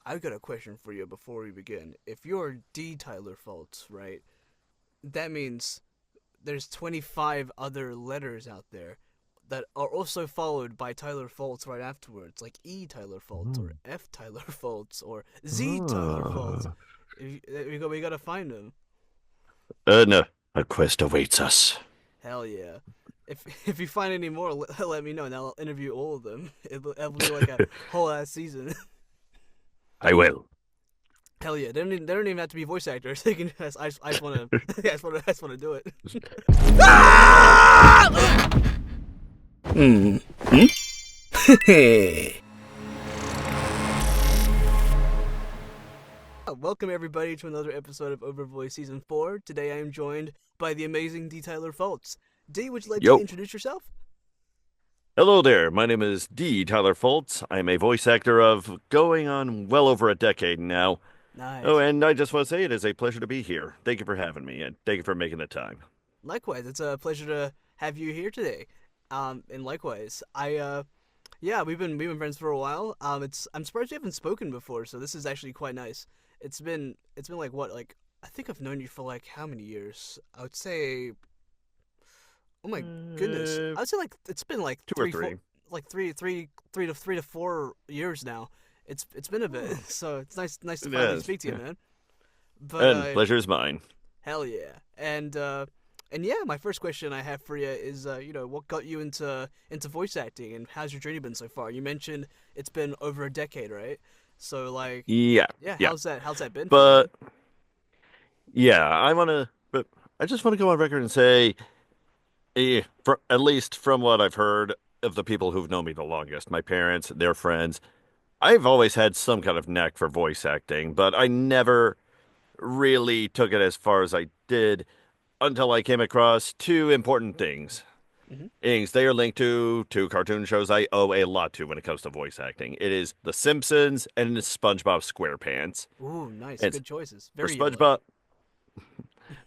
I've got a question for you before we begin. If you're D. Tyler Fultz, right, that means there's 25 other letters out there that are also followed by Tyler Fultz right afterwards, like E. Tyler Fultz or Mm. F. Tyler Fultz or Z. Tyler Fultz. Ah. We gotta find them. No, a quest awaits us. Hell yeah. If if you find any more, let me know, and I'll interview all of them. It'll be like a whole ass season. I will. Hell yeah! They don't even have to be voice actors. They can just, I just want to, I just want to do it. Hmm. Hmm? Welcome everybody to another episode of OverVoice Season 4. Today I am joined by the amazing D. Tyler Fultz. D, would you like to Yo. introduce yourself? Hello there. My name is D. Tyler Fultz. I'm a voice actor of going on well over a decade now. Oh, Nice. and I just want to say it is a pleasure to be here. Thank you for having me, and thank you for making the time. Likewise, it's a pleasure to have you here today. And likewise, yeah, we've been friends for a while. I'm surprised we haven't spoken before, so this is actually quite nice. It's been like what, like I think I've known you for like how many years? I would say, oh my goodness, Uh, I would say like it's been like two or three, four, three. like three to 4 years now. It's been a bit, Oh, so it's nice to finally yes, speak to you, yeah. man. But And pleasure is mine. hell yeah, and yeah, my first question I have for you is, what got you into voice acting, and how's your journey been so far? You mentioned it's been over a decade, right? So like, Yeah, yeah, yeah. how's that been for you, man? But yeah, but I just want to go on record and say, at least from what I've heard of the people who've known me the longest, my parents, their friends, I've always had some kind of knack for voice acting, but I never really took it as far as I did until I came across two important things. Hmm. Things they are linked to two cartoon shows I owe a lot to when it comes to voice acting. It is The Simpsons and it's SpongeBob SquarePants. Ooh, nice, And good choices, for very yellow.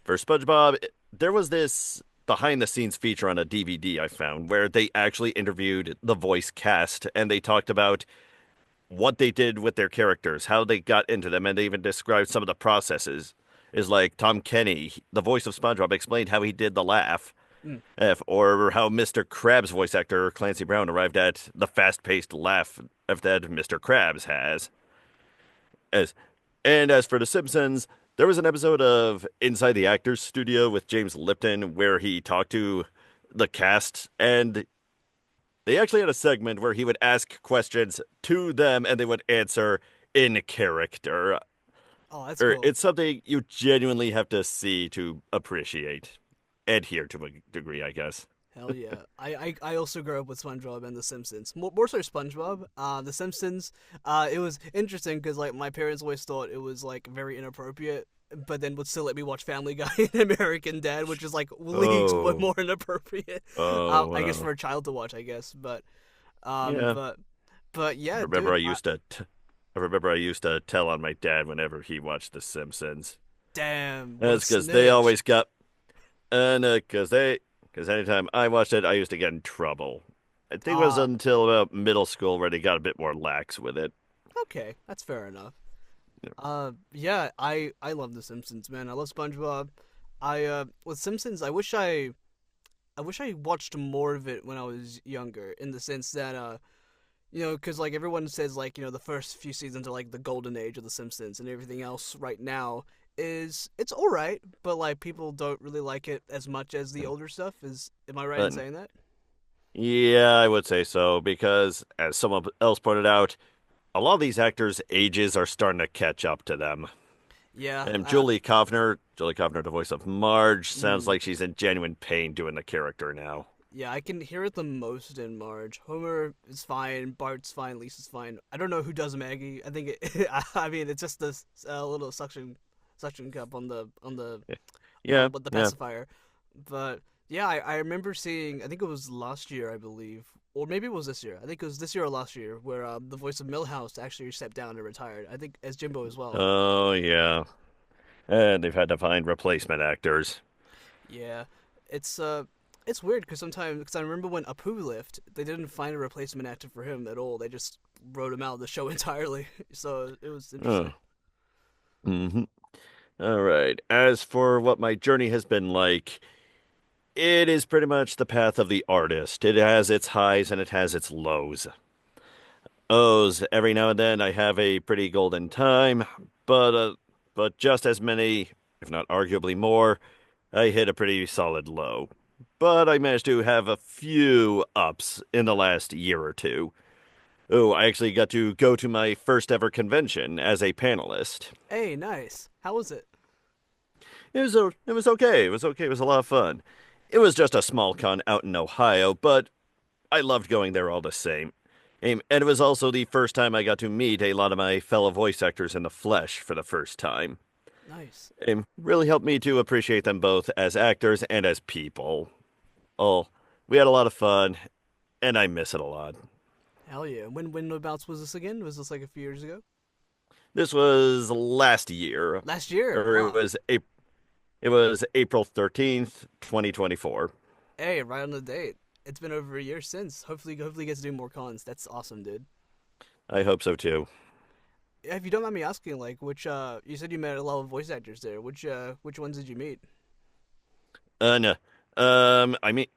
SpongeBob, there was this behind the scenes feature on a DVD I found where they actually interviewed the voice cast and they talked about what they did with their characters, how they got into them, and they even described some of the processes. Is like Tom Kenny, the voice of SpongeBob, explained how he did the laugh, Mm. or how Mr. Krabs' voice actor Clancy Brown arrived at the fast-paced laugh that Mr. Krabs has. As and as for The Simpsons, there was an episode of Inside the Actors Studio with James Lipton where he talked to the cast, and they actually had a segment where he would ask questions to them and they would answer in character. Oh, that's Or cool. it's something you genuinely have to see to appreciate, adhere to a degree, I guess. Hell yeah. I also grew up with SpongeBob and The Simpsons. More so SpongeBob. The Simpsons, it was interesting because like my parents always thought it was like very inappropriate, but then would still let me watch Family Guy and American Dad, which is like leagues Oh, more inappropriate. oh, I guess wow. for a child to watch, I guess. But um, Yeah. but but I yeah, remember dude. I used to, I remember I used to tell on my dad whenever he watched The Simpsons. Damn, what a That's because they snitch. always got, because anytime I watched it, I used to get in trouble. I think it was Ah, until about middle school where they got a bit more lax with it. okay, that's fair enough. Yeah, I love The Simpsons, man. I love SpongeBob. With Simpsons, I wish I watched more of it when I was younger, in the sense that because like everyone says, like the first few seasons are like the golden age of The Simpsons, and everything else right now it's all right, but like people don't really like it as much as the older stuff. Am I right in But saying that? yeah, I would say so because, as someone else pointed out, a lot of these actors' ages are starting to catch up to them. Yeah. And Julie Kovner, the voice of Marge, sounds Mm, like she's in genuine pain doing the character now. yeah, I can hear it the most in Marge. Homer is fine, Bart's fine, Lisa's fine. I don't know who does Maggie. I think I mean it's just this little suction cup on the Yeah, with the yeah. pacifier. But yeah, I remember seeing. I think it was last year, I believe, or maybe it was this year. I think it was this year or last year, where the voice of Millhouse actually stepped down and retired. I think as Jimbo as well. Oh, yeah. And they've had to find replacement actors. Yeah, it's uh, it's weird because sometimes, because I remember when Apu left, they didn't find a replacement actor for him at all. They just wrote him out of the show entirely. So it was Oh. interesting. hmm All right. As for what my journey has been like, it is pretty much the path of the artist. It has its highs and it has its lows. O's every now and then I have a pretty golden time, but uh, but just as many, if not arguably more, I hit a pretty solid low. But I managed to have a few ups in the last year or two. Oh, I actually got to go to my first ever convention as a panelist. Hey, nice. How was it? It was okay. It was okay. It was a lot of fun. It was just a small con out in Ohio, but I loved going there all the same. And it was also the first time I got to meet a lot of my fellow voice actors in the flesh for the first time. Nice. It really helped me to appreciate them both as actors and as people. Oh, we had a lot of fun, and I miss it a lot. Hell yeah. When abouts was this again? Was this like a few years ago? This was last year, Last year. or Huh. it was April 13th, 2024. Hey, right on the date. It's been over a year since. Hopefully, you get to do more cons. That's awesome, dude. I hope so too. If you don't mind me asking, like, you said you met a lot of voice actors there. Which ones did you meet? No. I mean,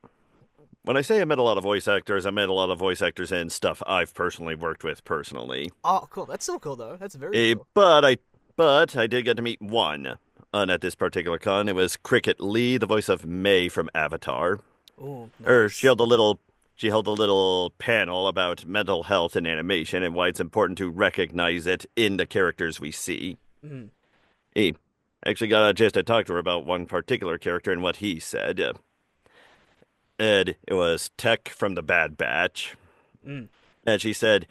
when I say I met a lot of voice actors, I met a lot of voice actors in stuff I've personally worked with personally. Oh, cool. That's so cool, though. That's very Eh, cool. but I but I did get to meet one at this particular con. It was Cricket Lee, the voice of May from Avatar. Oh, She nice. held a little panel about mental health in animation and why it's important to recognize it in the characters we see. Mm, He actually got a chance to talk to her about one particular character and what he said. It was Tech from the Bad Batch, mm. and she said,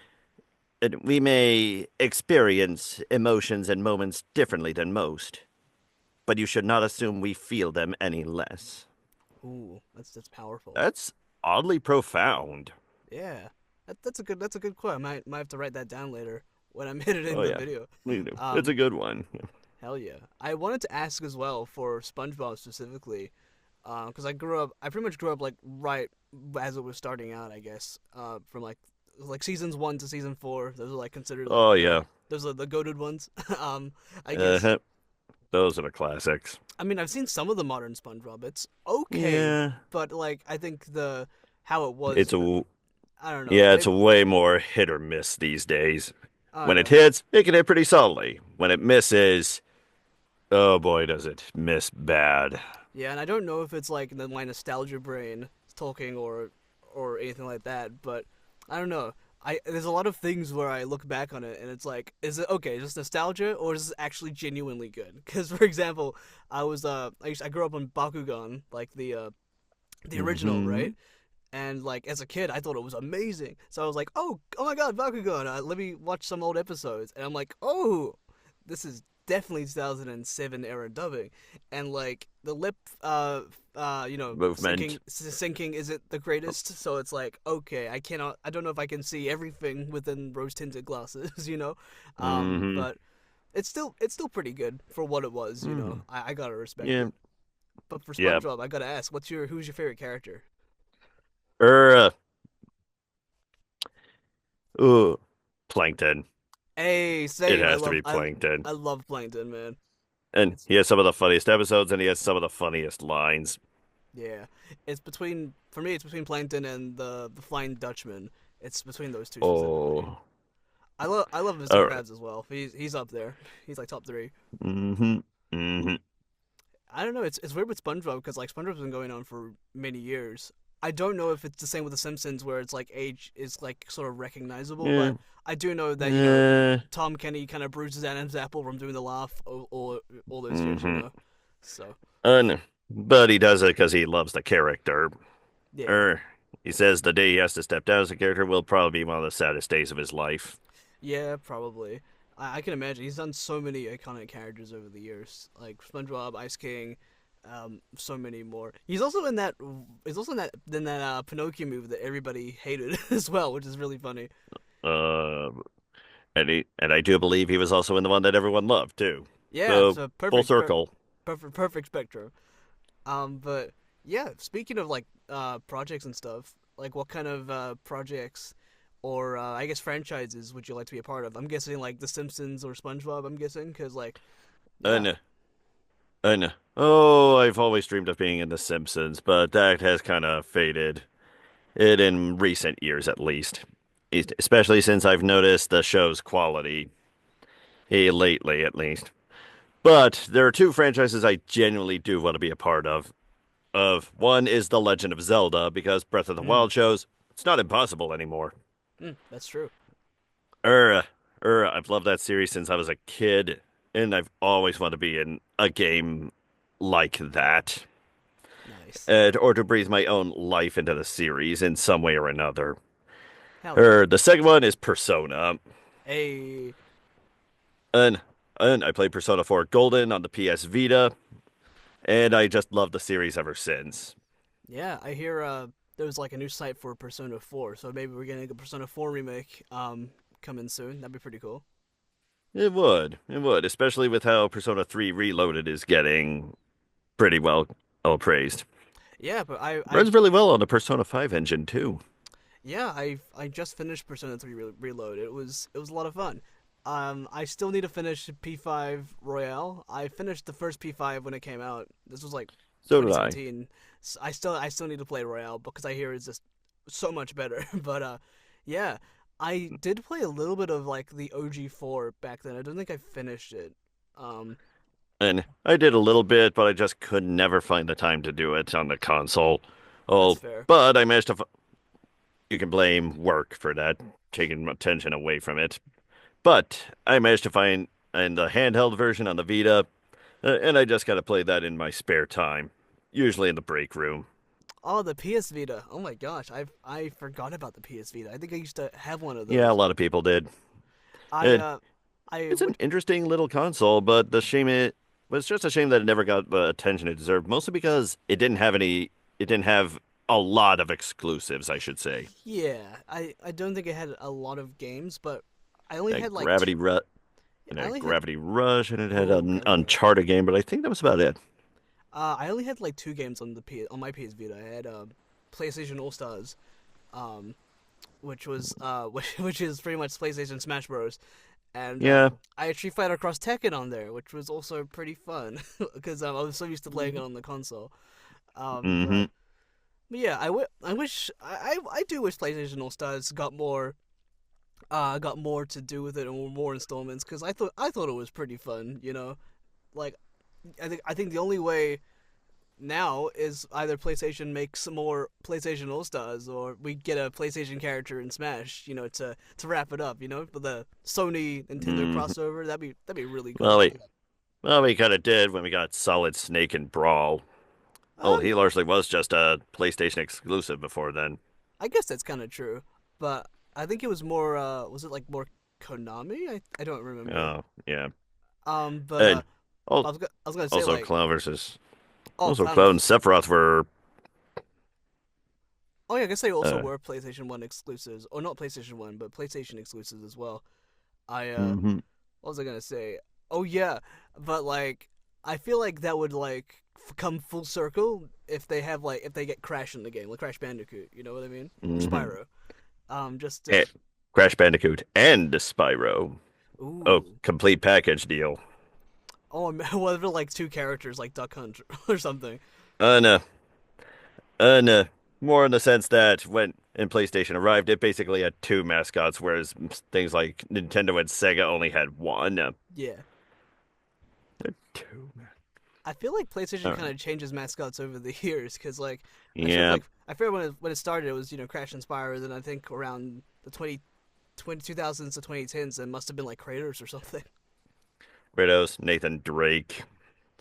"We may experience emotions and moments differently than most, but you should not assume we feel them any less." Ooh, that's powerful. That's oddly profound. Yeah, that's a good quote. I might have to write that down later when I'm editing Oh the yeah, video. it's Um, a good one. Hell yeah. I wanted to ask as well for SpongeBob specifically, because I pretty much grew up like right as it was starting out, I guess. From like seasons 1 to season 4. Those are like considered like Oh yeah, those are the goated ones. I guess. uh, those are the classics. I mean, I've seen some of the modern SpongeBob. It's okay, Yeah, but like I think the how it was, it's a I don't know. yeah, it's Maybe a way more hit or miss these days. I don't When it know. hits, it can hit pretty solidly. When it misses, oh boy, does it miss bad. Yeah, and I don't know if it's like my nostalgia brain talking or anything like that, but I don't know. There's a lot of things where I look back on it and it's like, is it okay? Is this nostalgia or is this actually genuinely good? Because for example, I grew up on Bakugan, like the original, hmm right? And like as a kid, I thought it was amazing. So I was like, oh my god, Bakugan! Let me watch some old episodes. And I'm like, oh, this is definitely 2007 era dubbing, and like the lip, Movement. syncing isn't the greatest. So it's like, okay, I don't know if I can see everything within rose tinted glasses, hmm but it's still pretty good for what it was. Mm. I gotta respect Yeah, it. But for yeah. SpongeBob, I gotta ask, who's your favorite character? Er, uh, ooh, Plankton. Hey, It same. has to be Plankton. I love Plankton, man. And It's he has some of the funniest episodes, and he has some of the funniest lines. yeah. It's between for me. It's between Plankton and the Flying Dutchman. It's between those two specifically. Oh, I love Mr. all right. Krabs as well. He's up there. He's like top three. Mm-hmm. Mm-hmm. I don't know. It's weird with SpongeBob because like SpongeBob's been going on for many years. I don't know if it's the same with The Simpsons where it's like age is like sort of recognizable, Yeah. but I do know that Yeah. Tom Kenny kind of bruises Adam's apple from doing the laugh all those years. Mm-hmm. So And but he does it because he loves the character. yeah. Er, he says the day he has to step down as a character will probably be one of the saddest days of his life. Yeah, probably. I can imagine. He's done so many iconic characters over the years, like SpongeBob, Ice King, so many more. He's also in that. He's also in that Pinocchio movie that everybody hated as well, which is really funny. Uh, and I do believe he was also in the one that everyone loved too. Yeah, So so full perfect, circle. perfect spectrum. But yeah, speaking of like projects and stuff, like what kind of projects or I guess franchises would you like to be a part of? I'm guessing like The Simpsons or SpongeBob. I'm guessing because like, yeah. And and oh, I've always dreamed of being in The Simpsons, but that has kind of faded. It in recent years, at least. Especially since I've noticed the show's quality, lately at least. But there are two franchises I genuinely do want to be a part of. One is The Legend of Zelda, because Breath of the Mm, Wild shows it's not impossible anymore. that's true. Er, I've loved that series since I was a kid, and I've always wanted to be in a game like that, Nice. or to breathe my own life into the series in some way or another. Hell yeah. The second one is Persona, Hey, and I played Persona 4 Golden on the PS Vita, and I just love the series ever since. yeah. I hear there's like a new site for Persona 4, so maybe we're getting a Persona 4 remake coming soon. That'd be pretty cool. It would, especially with how Persona 3 Reloaded is getting pretty well praised. Yeah, but Runs really well on the Persona 5 engine too. yeah, I just finished Persona 3 Reload. It was a lot of fun. I still need to finish P5 Royale. I finished the first P5 when it came out. This was like So did I. 2017. I still need to play Royale because I hear it's just so much better. But yeah, I did play a little bit of like the OG4 back then. I don't think I finished it. Um, And I did a little bit, but I just could never find the time to do it on the console. that's Oh, fair. but I managed to. You can blame work for that, taking attention away from it. But I managed to find in the handheld version on the Vita, and I just gotta play that in my spare time, usually in the break room. Oh, the PS Vita. Oh my gosh, I forgot about the PS Vita. I think I used to have one of Yeah, a those. lot of people did. I It, uh I it's an interesting little console, but the shame it was just a shame that it never got the attention it deserved, mostly because it didn't have a lot of exclusives, I should say. Yeah, I don't think it had a lot of games, but I only Like had like two, And I a only had Gravity Rush, and it had oh an Gravity Rush. Uncharted game, but I think that was about it. I only had like two games on the on my PS Vita. I had PlayStation All Stars, um, which was which is pretty much PlayStation Smash Bros. And Yeah. I had Street Fighter Cross Tekken on there, which was also pretty fun because I was so used to playing it on the console. Um, Mm-hmm. but, but yeah, I wish I do wish PlayStation All Stars got more to do with it and more installments because I thought it was pretty fun. Like I think the only way now is either PlayStation makes more PlayStation All Stars or we get a PlayStation character in Smash. To wrap it up. For the Sony Nintendo Hmm. crossover, that'd be really Well, cool. we kind of did when we got Solid Snake and Brawl. Oh, he Yeah, largely was just a PlayStation exclusive before then. I guess that's kind of true, but I think it was more. Was it like more Konami? I don't remember. Oh, yeah. But And al- I was gonna say also like, Clown versus oh, also Clown. Cloud and Sephiroth were Oh yeah, I guess they also uh were PlayStation One exclusives, or not PlayStation One, but PlayStation exclusives as well. I hmm what was I gonna say? Oh yeah, but like, I feel like that would like come full circle if they get Crash in the game, like Crash Bandicoot. You know what I mean? Or hmm Spyro. Just Crash Bandicoot and Spyro. Oh, ooh. complete package deal. Oh, what if like two characters like Duck Hunt or something? No, no. More in the sense that when PlayStation arrived, it basically had two mascots, whereas things like Nintendo and Sega only had one. Yeah. Two. I feel like PlayStation All kind right. of changes mascots over the years because like Yeah, I feel when it started it was Crash and Spyro. Then I think around the 2000s to 2010s it must have been like Kratos or something. Kratos, Nathan Drake,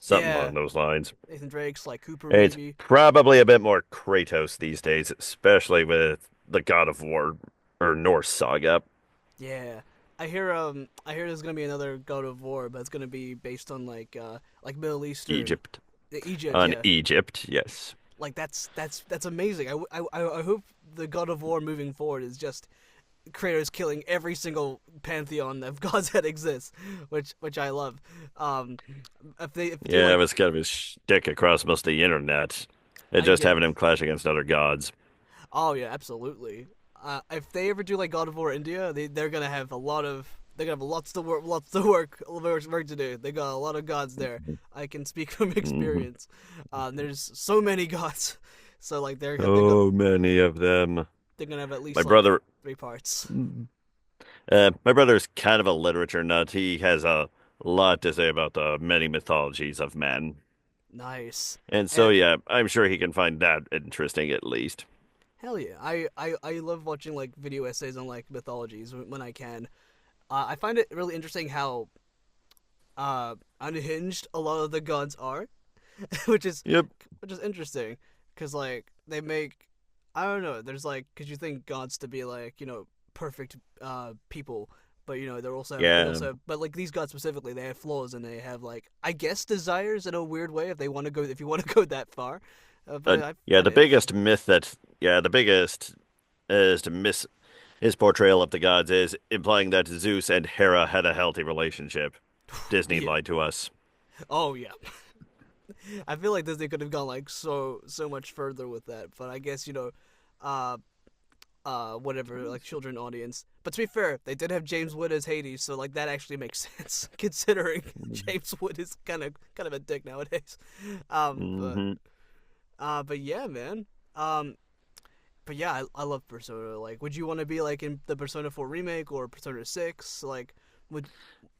something Yeah, along those lines. Nathan Drake's like Cooper It's maybe. probably a bit more Kratos these days, especially with the God of War or Norse saga. Yeah, I hear there's gonna be another God of War, but it's gonna be based on like Middle Eastern Egypt. Egypt. On Yeah, Egypt, yes. like that's amazing. I hope the God of War moving forward is just Kratos killing every single pantheon of gods that exists, which I love. Um, if they do Yeah, it like, was kind of his shtick across most of the internet. And I just guess. having him clash against other gods. Oh yeah, absolutely. if they ever do like God of War India, they're gonna have a lot of they're gonna have lots of work to do. They got a lot of gods there. I can speak from Hmm. experience. There's so many gods, so like So many of them. they're gonna have at My least like brother, 3 parts. my brother's kind of a literature nut. He has a lot to say about the many mythologies of men. Nice. And so, And yeah, I'm sure he can find that interesting at least. hell yeah, I love watching like video essays on like mythologies when I can. I find it really interesting how unhinged a lot of the gods are, which is Yep. which is interesting because like they make I don't know. There's like because you think gods to be like perfect people, but they Yeah. also but like these gods specifically they have flaws and they have like I guess desires in a weird way if you want to go that far. But I Yeah, find the it biggest interesting. myth that, yeah, the biggest is to miss his portrayal of the gods is implying that Zeus and Hera had a healthy relationship. Disney Yeah. lied to us. Oh yeah. I feel like Disney could have gone like so much further with that, but I guess uh, whatever, like children audience. But to be fair, they did have James Wood as Hades, so like that actually makes sense considering James Wood is kind of a dick nowadays. Um, but Hmm. but yeah, man. Um, but yeah, I love Persona. Like, would you want to be like in the Persona 4 remake or Persona 6? Like, would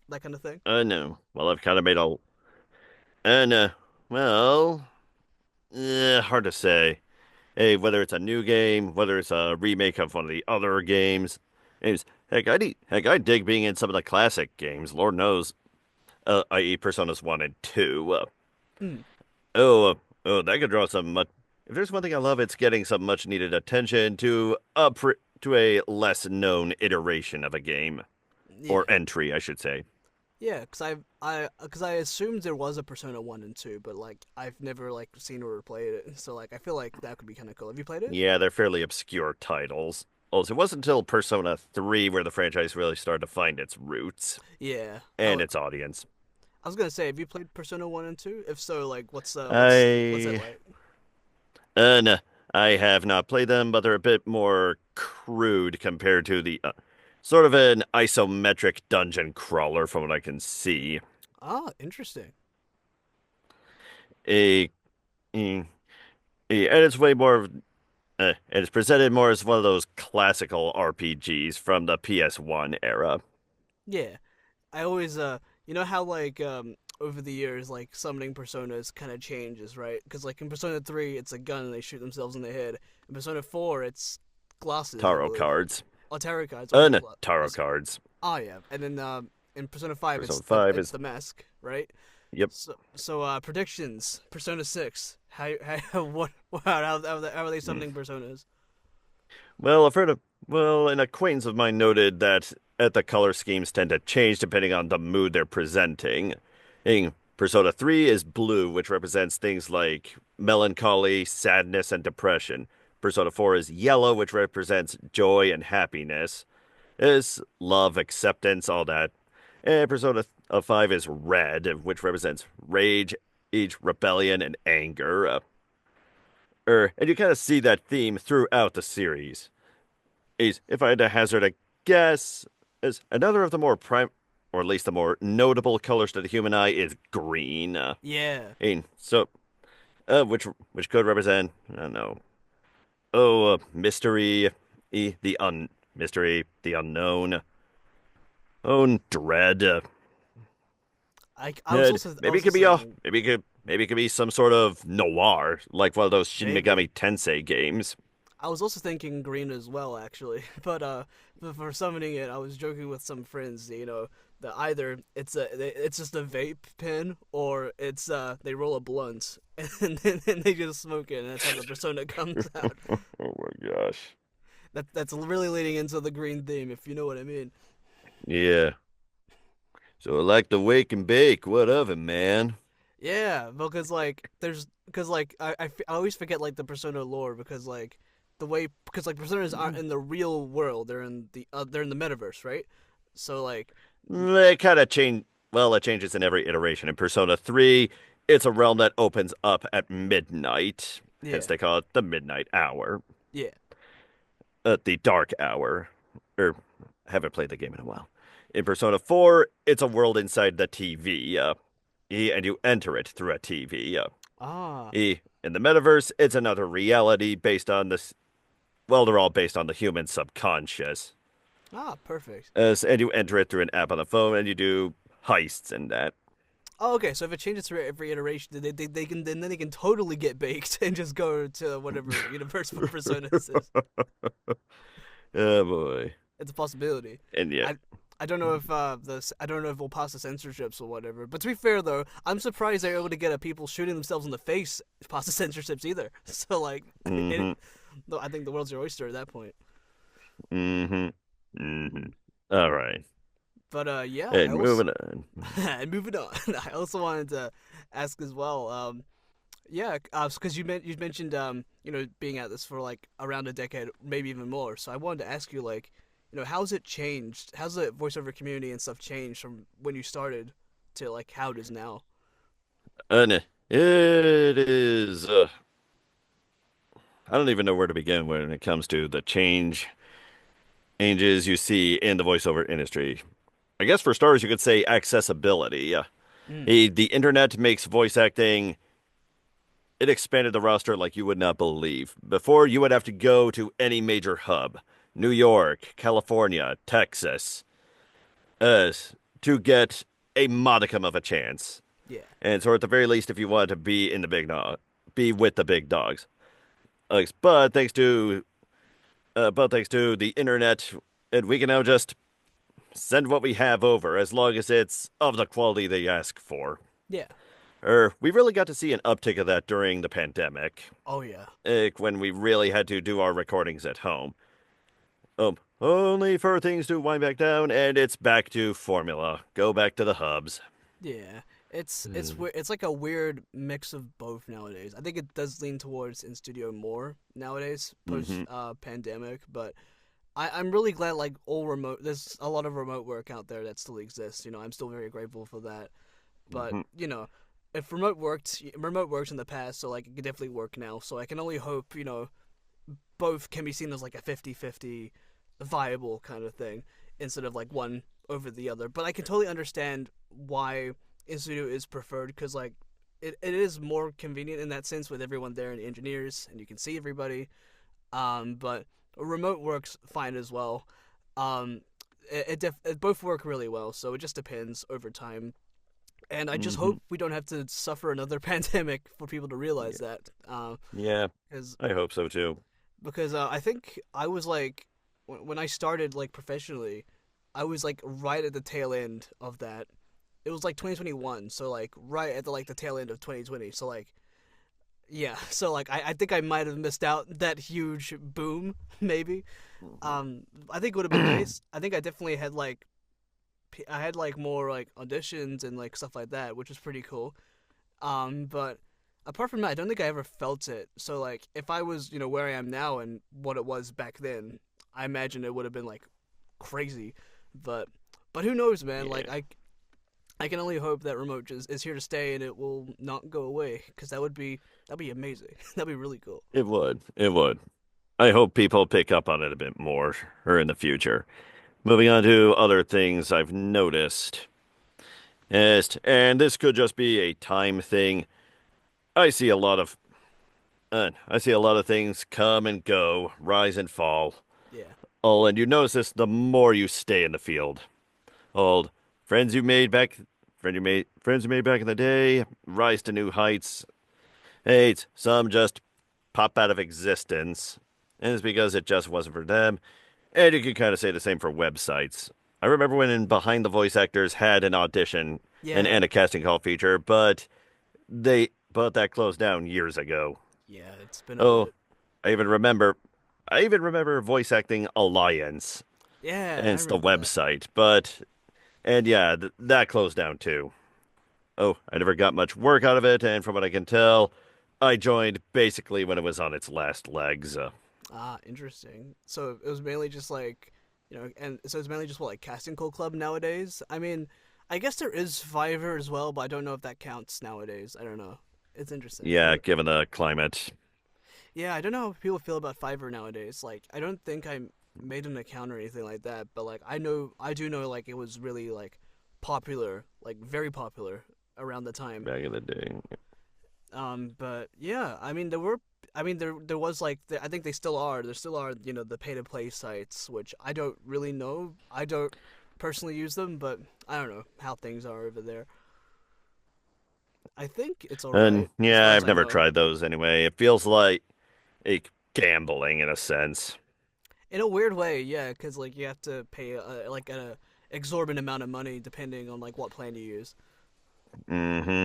that kind of thing? No. Well, I've kind of made a, and, well, hard to say. Hey, whether it's a new game, whether it's a remake of one of the other games, heck, I dig being in some of the classic games. Lord knows, i.e., Personas 1 and 2. Hmm. Oh, that could draw some much. If there's one thing I love, it's getting some much needed attention to a less known iteration of a game or Yeah. entry, I should say. Yeah, cause I assumed there was a Persona 1 and 2, but like I've never like seen or played it. So like I feel like that could be kind of cool. Have you played it? Yeah, they're fairly obscure titles. Also, it wasn't until Persona 3 where the franchise really started to find its roots Yeah. and its audience. I was gonna say, have you played Persona 1 and 2? If so, like what's that I like? no, I have not played them, but they're a bit more crude compared to the sort of an isometric dungeon crawler from what I can see. Ah, interesting. A, mm, and it's way more of and it's presented more as one of those classical RPGs from the PS1 era. Yeah. I always you know how like over the years like summoning personas kind of changes, right? Because like in Persona 3 it's a gun and they shoot themselves in the head. In Persona 4 it's glasses, I Tarot believe. cards. Oh, tarot cards. Okay, No, tarot cards. oh yeah, and then in Persona 5 Persona 5 it's is, the mask, right? yep. So predictions. Persona 6. How what how are they summoning personas? Well, I've heard of, well, an acquaintance of mine noted that the color schemes tend to change depending on the mood they're presenting. In Persona 3 is blue, which represents things like melancholy, sadness, and depression. Persona 4 is yellow, which represents joy and happiness. Is love, acceptance, all that. And Persona 5 is red, which represents rage, rebellion, and anger. And you kind of see that theme throughout the series. If I had to hazard a guess, is another of the more prime, or at least the more notable colors to the human eye is green. Yeah. So, which could represent, I don't know, mystery, mystery, the unknown, dread. I Maybe was it could also be thinking maybe it could be some sort of noir, like one of those Shin maybe. Megami Tensei games. I was also thinking green as well, actually. But for summoning it, I was joking with some friends. That either it's just a vape pen, or it's they roll a blunt and they just smoke it, and that's how the persona comes out. Oh my gosh. That's really leading into the green theme, if you know what I mean. Yeah. So I like to wake and bake. What of it, man? Yeah, because like I always forget like the persona lore because like because like personas aren't in the real world, they're in the metaverse, right? So like It kind of change. Well, it changes in every iteration. In Persona 3, it's a realm that opens up at midnight. Hence, yeah. they call it the midnight hour. Yeah. the Dark Hour, or haven't played the game in a while. In Persona 4, it's a world inside the TV, and you enter it through a TV. Ah, In the metaverse, it's another reality based on this. Well, they're all based on the human subconscious. perfect. And you enter it through an app on the phone, and you do heists and that. Oh, okay. So if it changes for every iteration, they can then they can totally get baked and just go to whatever universe for Personas is. Oh boy. It's a possibility. And yeah, I I don't know if I don't know if we'll pass the censorships or whatever. But to be fair though, I'm surprised they're able to get people shooting themselves in the face past the censorships either. So like, mm-hmm, I think the world's your oyster at that point. mm-hmm, mm-hmm. All right. But yeah, I And also moving on. and moving on. I also wanted to ask as well. Yeah, because you mentioned being at this for like around a decade, maybe even more. So I wanted to ask you like, how's it changed? How's the voiceover community and stuff changed from when you started to like how it is now? And it is. I don't even know where to begin when it comes to the changes you see in the voiceover industry. I guess for starters, you could say accessibility. Mm, The internet makes voice acting. It expanded the roster like you would not believe. Before, you would have to go to any major hub, New York, California, Texas, uh, to get a modicum of a chance. yeah, And so, at the very least, if you wanted to be in the big dog, be with the big dogs. But thanks to the internet, and we can now just send what we have over as long as it's of the quality they ask for. yeah. We really got to see an uptick of that during the pandemic, Oh yeah, when we really had to do our recordings at home. Only for things to wind back down, and it's back to formula. Go back to the hubs. yeah. It's Mm. it's like a weird mix of both nowadays. I think it does lean towards in studio more nowadays post Mm-hmm. pandemic, but I'm really glad like all remote. There's a lot of remote work out there that still exists. I'm still very grateful for that. But Mm-hmm. if remote works in the past, so like it can definitely work now. So I can only hope both can be seen as like a 50-50 viable kind of thing instead of like one over the other. But I can totally understand why in studio is preferred because like it is more convenient in that sense with everyone there and engineers and you can see everybody. But remote works fine as well. Um, it both work really well, so it just depends over time. And I just Mm-hmm. hope we don't have to suffer another pandemic for people to realize Yeah. that. Yeah, Because I hope so too. I think I was like when I started like professionally, I was like right at the tail end of that. It was like 2021, so like right at the tail end of 2020. So like yeah, so like I think I might have missed out that huge boom maybe. I think it would have been nice. I think I definitely had like I had like more like auditions and like stuff like that, which was pretty cool. But apart from that, I don't think I ever felt it. So like if I was where I am now and what it was back then, I imagine it would have been like crazy. But who knows, man? Like Yeah, I can only hope that remote just is here to stay and it will not go away because that'd be amazing. That'd be really cool. it would. It would. I hope people pick up on it a bit more or in the future. Moving on to other things I've noticed. Yes, and this could just be a time thing. I see a lot of I see a lot of things come and go, rise and fall. Yeah. Oh, and you notice this the more you stay in the field. Old friends you made back friends you made back in the day rise to new heights. Hey, some just pop out of existence. And it's because it just wasn't for them. And you can kind of say the same for websites. I remember when in Behind the Voice Actors had an audition and Yeah. a casting call feature, but that closed down years ago. Yeah. It's been a Oh, bit. I even remember I even remember Voice Acting Alliance, and Yeah, I it's the remember that. website, and yeah, that closed down too. Oh, I never got much work out of it, and from what I can tell, I joined basically when it was on its last legs. Ah, interesting. So it was mainly just like, and so it's mainly just what like casting call club nowadays. I mean, I guess there is Fiverr as well, but I don't know if that counts nowadays. I don't know. It's interesting. Yeah, given the climate. Yeah, I don't know how people feel about Fiverr nowadays. Like, I don't think I made an account or anything like that, but like, I do know like it was really like popular, like very popular around the time. back in the day. But yeah, I mean, there was like, I think there still are, the pay to play sites, which I don't really know. I don't personally use them, but I don't know how things are over there. I think it's all And right as yeah, far as I've I never know. tried those anyway. It feels like a gambling in a sense. In a weird way, yeah, because like you have to pay like a exorbitant amount of money depending on like what plan you use. Hmm.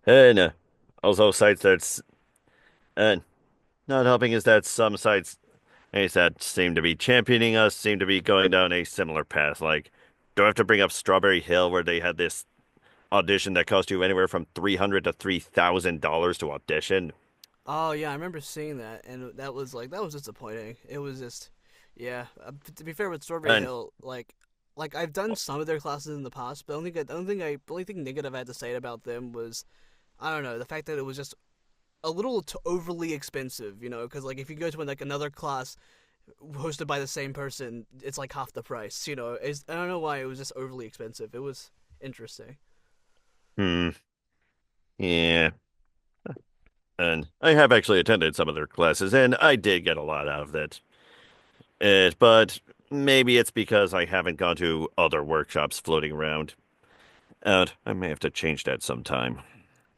And also sites that's and not helping is that some sites that seem to be championing us seem to be going down a similar path. Like, do I have to bring up Strawberry Hill where they had this audition that cost you anywhere from $300 to $3,000 to audition? Oh yeah, I remember seeing that, and that was disappointing. It was just, yeah. To be fair with Strawberry And Hill, like I've done some of their classes in the past, but the only thing negative I had to say about them was I don't know the fact that it was just a little overly expensive, because like if you go to like another class hosted by the same person, it's like half the price. I don't know why it was just overly expensive. It was interesting. hmm, yeah. And I have actually attended some of their classes, and I did get a lot out of it. But maybe it's because I haven't gone to other workshops floating around. And I may have to change that sometime.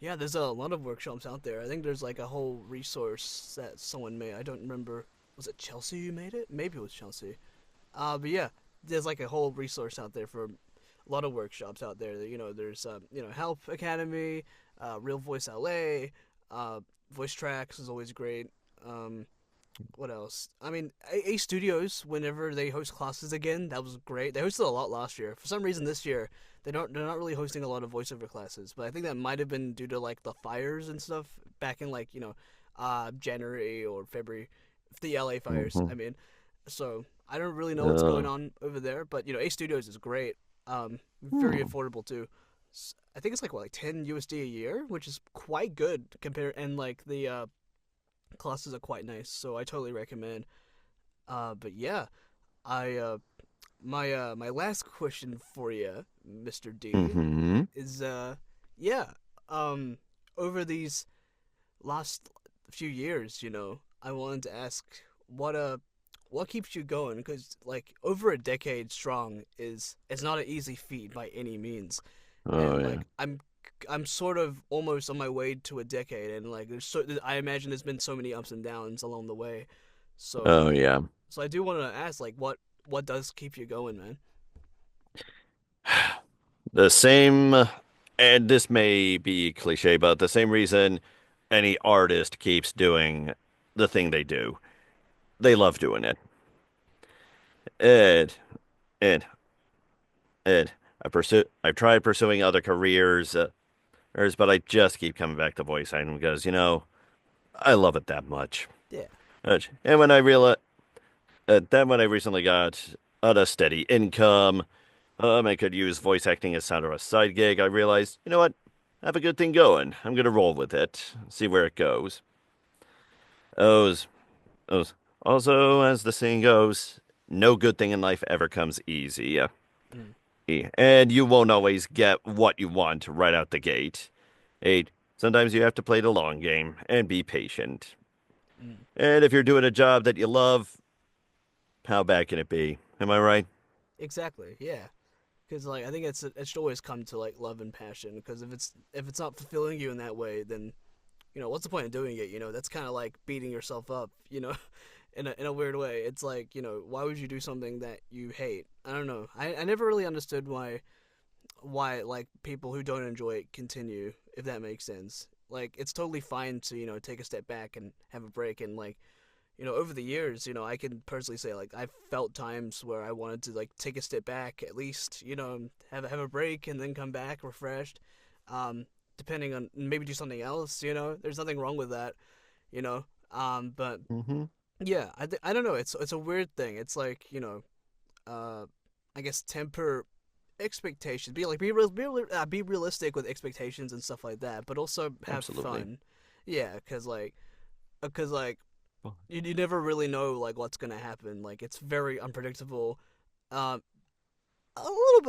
Yeah, there's a lot of workshops out there. I think there's like a whole resource that someone made. I don't remember. Was it Chelsea who made it? Maybe it was Chelsea. But yeah, there's like a whole resource out there for a lot of workshops out there. There's Help Academy, Real Voice LA, Voice Tracks is always great. Um, what else? I mean, A Studios, whenever they host classes again, that was great. They hosted a lot last year. For some reason, this year they're not really hosting a lot of voiceover classes. But I think that might have been due to like the fires and stuff back in like January or February, the LA fires. Hmm. I mean, so I don't really know what's going Uh, on over there. But A Studios is great. Very hmm. affordable too. I think it's like what, like 10 USD a year, which is quite good compared, and like the classes are quite nice, so I totally recommend. But yeah, I my last question for you, Mr. D, Hmm. is yeah, um over these last few years, I wanted to ask what keeps you going? Because like over a decade strong is it's not an easy feat by any means, Oh and yeah. like I'm sort of almost on my way to a decade, and like I imagine there's been so many ups and downs along the way. So Oh yeah. so I do want to ask, like, what does keep you going, man? The same, and this may be cliche, but the same reason any artist keeps doing the thing they do. They love doing it. And and and I've tried pursuing other careers, but I just keep coming back to voice acting because, I love it that much. Yeah. And when I recently got a steady income, I could use voice acting as sort of a side gig. I realized, you know what? I have a good thing going. I'm gonna roll with it, see where it goes. Those, those. Also, as the saying goes, no good thing in life ever comes easy. Mm, And you won't always get what you want right out the gate. Eight. Sometimes you have to play the long game and be patient. mm. And if you're doing a job that you love, how bad can it be? Am I right? Exactly. Yeah. Because like I think it should always come to like love and passion. Because if it's not fulfilling you in that way, then what's the point of doing it? That's kind of like beating yourself up. In a weird way. It's like why would you do something that you hate? I don't know. I never really understood why like people who don't enjoy it continue, if that makes sense. Like it's totally fine to take a step back and have a break, and like over the years, I can personally say like I've felt times where I wanted to like take a step back at least, have a break and then come back refreshed. Depending on maybe do something else, there's nothing wrong with that, you know. But Mm-hmm. yeah, I don't know. It's a weird thing. It's like uh, I guess temper expectations. Be realistic with expectations and stuff like that, but also have Absolutely. fun. Yeah, because like you never really know like what's gonna happen. Like it's very unpredictable. Um, a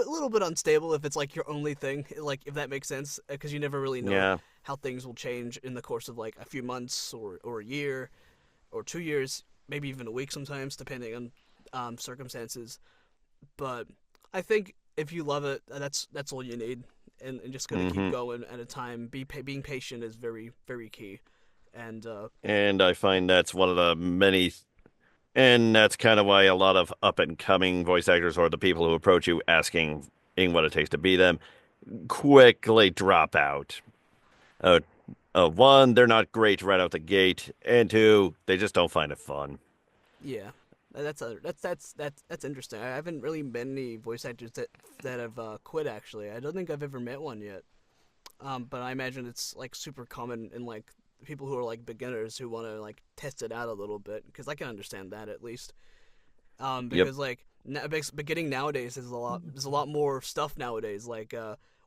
little bit unstable if it's like your only thing, like if that makes sense, because you never really know Yeah. how things will change in the course of like a few months or a year or 2 years, maybe even a week sometimes, depending on circumstances. But I think if you love it, that's all you need, and just gonna keep hmm going at a time. Being patient is very very key, and And I find that's one of the many, and that's kind of why a lot of up and coming voice actors or the people who approach you asking what it takes to be them quickly drop out. Uh, one, they're not great right out the gate, and two, they just don't find it fun. yeah, that's interesting. I haven't really met any voice actors that have quit. Actually, I don't think I've ever met one yet. But I imagine it's like super common in like people who are like beginners who want to like test it out a little bit, because I can understand that at least. Yep. Because like beginning nowadays is there's a lot more stuff nowadays, like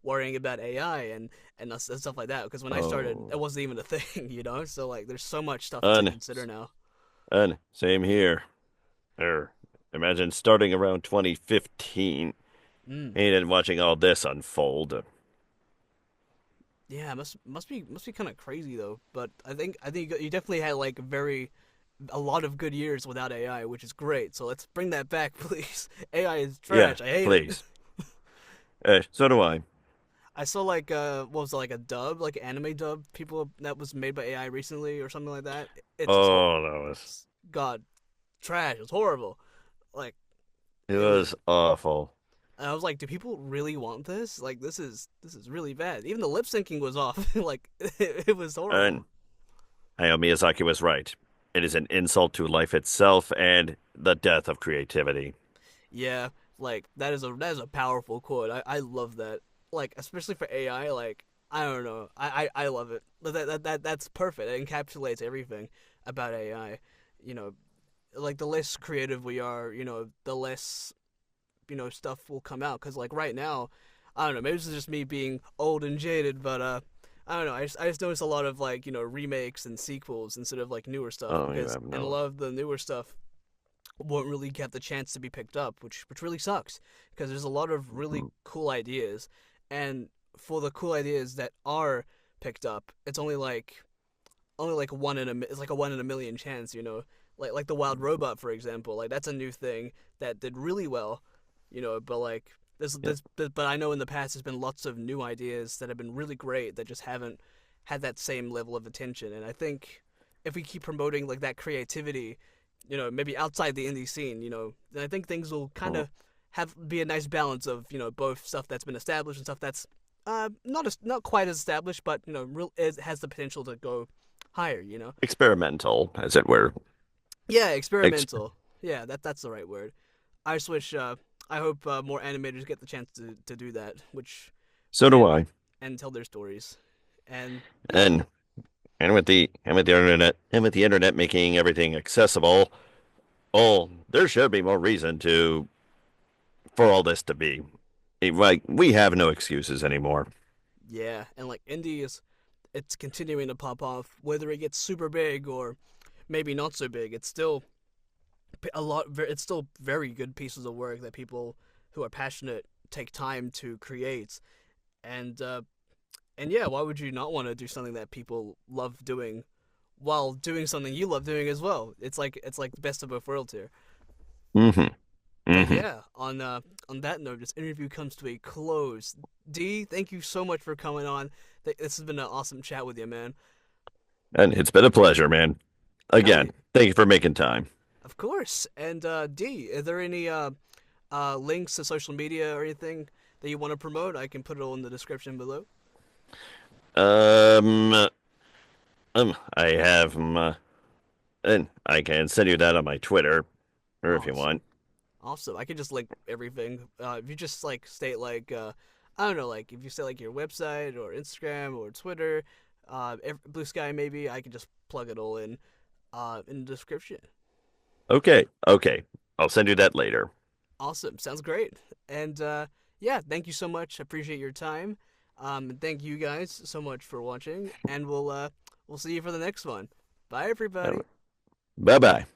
worrying about AI and stuff like that. Because when I started, it Oh, wasn't even a thing, you know. So like, there's so much stuff to un, consider now. same here. Er, imagine starting around 2015 Mm. and then watching all this unfold. Yeah, must be kind of crazy though. But I think you definitely had like a lot of good years without AI, which is great. So let's bring that back, please. AI is Yeah, trash. I hate it. please. So do I. I saw like what was it, like a dub, like an anime dub, people that was made by AI recently or something like that. It's just Oh, that was God, trash. It was horrible. Like it it was. was awful. I was like, do people really want this? Like this is really bad. Even the lip syncing was off. Like it was horrible. And Hayao Miyazaki was right. It is an insult to life itself and the death of creativity. Yeah, like that is a powerful quote. I love that. Like especially for AI, like I don't know. I love it. That's perfect. It encapsulates everything about AI. You know, like the less creative we are, the less, stuff will come out, cuz like right now, I don't know, maybe this is just me being old and jaded, but I don't know. I just noticed a lot of like, remakes and sequels instead of like newer stuff, Oh, you because have in a no. lot of the newer stuff won't really get the chance to be picked up, which really sucks, because there's a lot of really cool ideas, and for the cool ideas that are picked up, it's only like it's like a 1 in a million chance, like the Wild Robot, for example. Like that's a new thing that did really well, but like Yep. but I know in the past there's been lots of new ideas that have been really great that just haven't had that same level of attention, and I think if we keep promoting like that creativity, maybe outside the indie scene, then I think things will kind Oh, of have be a nice balance of both stuff that's been established and stuff that's not quite as established, but it has the potential to go higher. experimental, as it were. Yeah, Ex experimental. Yeah, that's the right word. I just wish. I hope more animators get the chance to do that, which so do and I. and tell their stories, and yeah, And with the internet making everything accessible, oh, there should be more reason to for all this to be. Like we have no excuses anymore. yeah, and like indie is, it's continuing to pop off, whether it gets super big or maybe not so big. It's still It's still very good pieces of work that people who are passionate take time to create, and yeah, why would you not want to do something that people love doing while doing something you love doing as well? It's like the best of both worlds here. hmm But hmm yeah, on that note, this interview comes to a close. D, thank you so much for coming on. This has been an awesome chat with you, man. And it's been a pleasure, man. Hell yeah, Again, thank you for making time. of course. And D, are there any links to social media or anything that you want to promote? I can put it all in the description below. Um, I have and I can send you that on my Twitter, or if you Awesome. want. Awesome. I could just link everything. If you just like state like I don't know, like if you say like your website or Instagram or Twitter, Blue Sky maybe, I can just plug it all in the description. Okay, okay. I'll send you that later. Awesome. Sounds great. And yeah, thank you so much. Appreciate your time. And thank you guys so much for watching, and we'll see you for the next one. Bye Have everybody. Bye bye.